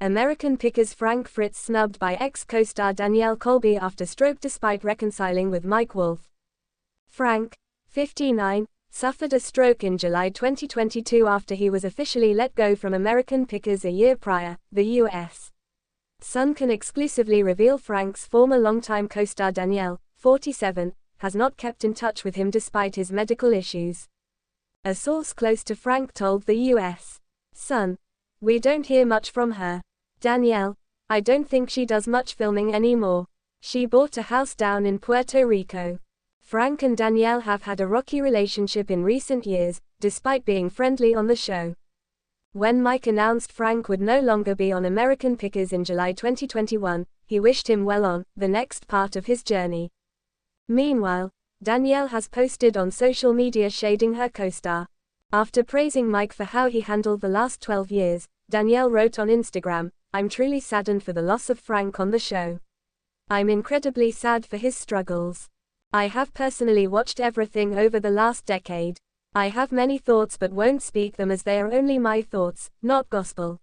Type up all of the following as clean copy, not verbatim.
American Pickers Frank Fritz snubbed by ex-co-star Danielle Colby after stroke despite reconciling with Mike Wolfe. Frank, 59, suffered a stroke in July 2022 after he was officially let go from American Pickers a year prior, the U.S. Sun can exclusively reveal Frank's former longtime co-star Danielle, 47, has not kept in touch with him despite his medical issues. A source close to Frank told the U.S. Sun, "We don't hear much from her. Danielle, I don't think she does much filming anymore. She bought a house down in Puerto Rico." Frank and Danielle have had a rocky relationship in recent years, despite being friendly on the show. When Mike announced Frank would no longer be on American Pickers in July 2021, he wished him well on the next part of his journey. Meanwhile, Danielle has posted on social media shading her co-star. After praising Mike for how he handled the last 12 years, Danielle wrote on Instagram, "I'm truly saddened for the loss of Frank on the show. I'm incredibly sad for his struggles. I have personally watched everything over the last decade. I have many thoughts but won't speak them as they are only my thoughts, not gospel.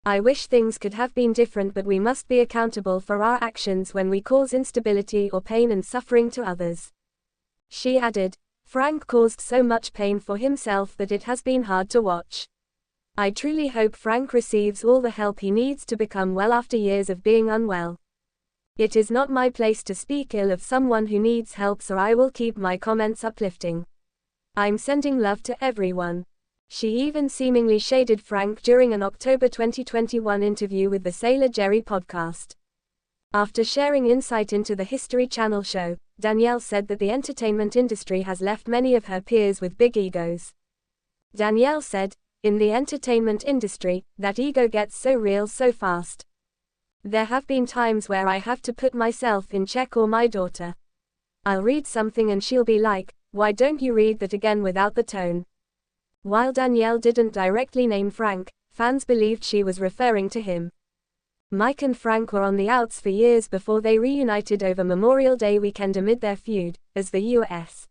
I wish things could have been different, but we must be accountable for our actions when we cause instability or pain and suffering to others." She added, "Frank caused so much pain for himself that it has been hard to watch. I truly hope Frank receives all the help he needs to become well after years of being unwell. It is not my place to speak ill of someone who needs help, so I will keep my comments uplifting. I'm sending love to everyone." She even seemingly shaded Frank during an October 2021 interview with the Sailor Jerry podcast. After sharing insight into the History Channel show, Danielle said that the entertainment industry has left many of her peers with big egos. Danielle said, "In the entertainment industry, that ego gets so real so fast. There have been times where I have to put myself in check, or my daughter. I'll read something and she'll be like, 'Why don't you read that again?' without the tone." While Danielle didn't directly name Frank, fans believed she was referring to him. Mike and Frank were on the outs for years before they reunited over Memorial Day weekend amid their feud, as the U.S.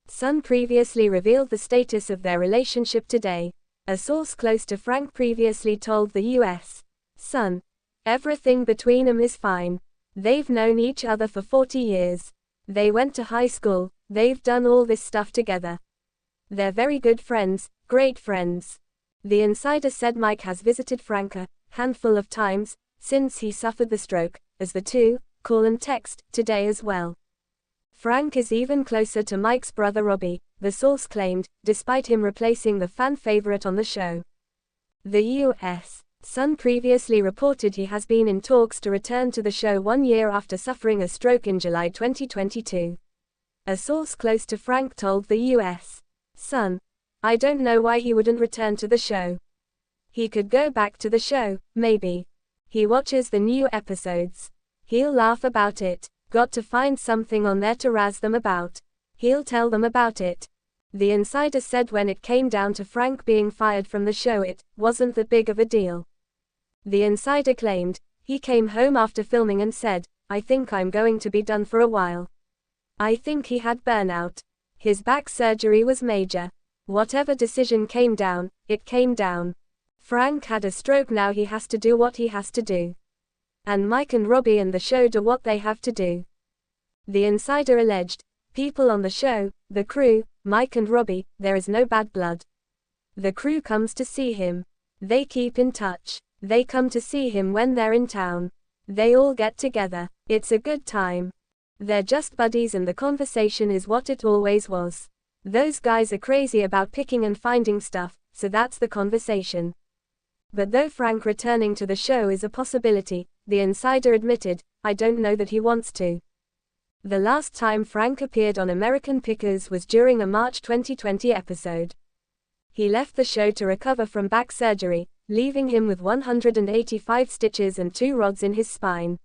Sun previously revealed the status of their relationship today. A source close to Frank previously told the U.S. Sun, "Everything between them is fine. They've known each other for 40 years. They went to high school, they've done all this stuff together. They're very good friends, great friends." The insider said Mike has visited Frank a handful of times since he suffered the stroke, as the two call and text today as well. Frank is even closer to Mike's brother Robbie, the source claimed, despite him replacing the fan favorite on the show. The U.S. Sun previously reported he has been in talks to return to the show 1 year after suffering a stroke in July 2022. A source close to Frank told the U.S. Sun, "I don't know why he wouldn't return to the show. He could go back to the show, maybe. He watches the new episodes. He'll laugh about it. Got to find something on there to razz them about. He'll tell them about it." The insider said when it came down to Frank being fired from the show, it wasn't that big of a deal. The insider claimed, "He came home after filming and said, 'I think I'm going to be done for a while. I think he had burnout. His back surgery was major. Whatever decision came down, it came down. Frank had a stroke, now he has to do what he has to do. And Mike and Robbie and the show do what they have to do." The insider alleged, "People on the show, the crew, Mike and Robbie, there is no bad blood. The crew comes to see him. They keep in touch. They come to see him when they're in town. They all get together. It's a good time. They're just buddies, and the conversation is what it always was. Those guys are crazy about picking and finding stuff, so that's the conversation." But though Frank returning to the show is a possibility, the insider admitted, "I don't know that he wants to." The last time Frank appeared on American Pickers was during a March 2020 episode. He left the show to recover from back surgery, leaving him with 185 stitches and 2 rods in his spine.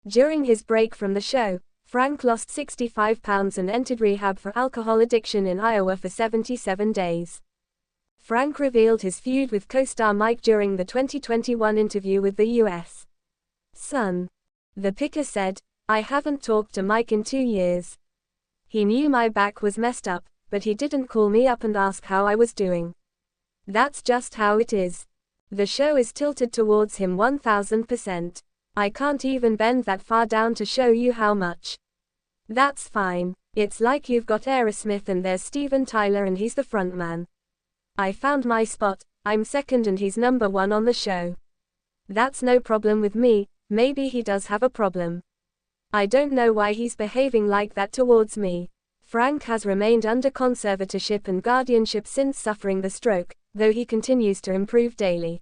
During his break from the show, Frank lost 65 pounds and entered rehab for alcohol addiction in Iowa for 77 days. Frank revealed his feud with co-star Mike during the 2021 interview with the U.S. Sun. The picker said, "I haven't talked to Mike in 2 years. He knew my back was messed up, but he didn't call me up and ask how I was doing. That's just how it is. The show is tilted towards him 1000%. I can't even bend that far down to show you how much. That's fine. It's like you've got Aerosmith and there's Steven Tyler and he's the frontman. I found my spot, I'm second and he's number one on the show. That's no problem with me, maybe he does have a problem. I don't know why he's behaving like that towards me. Frank has remained under conservatorship and guardianship since suffering the stroke, though he continues to improve daily.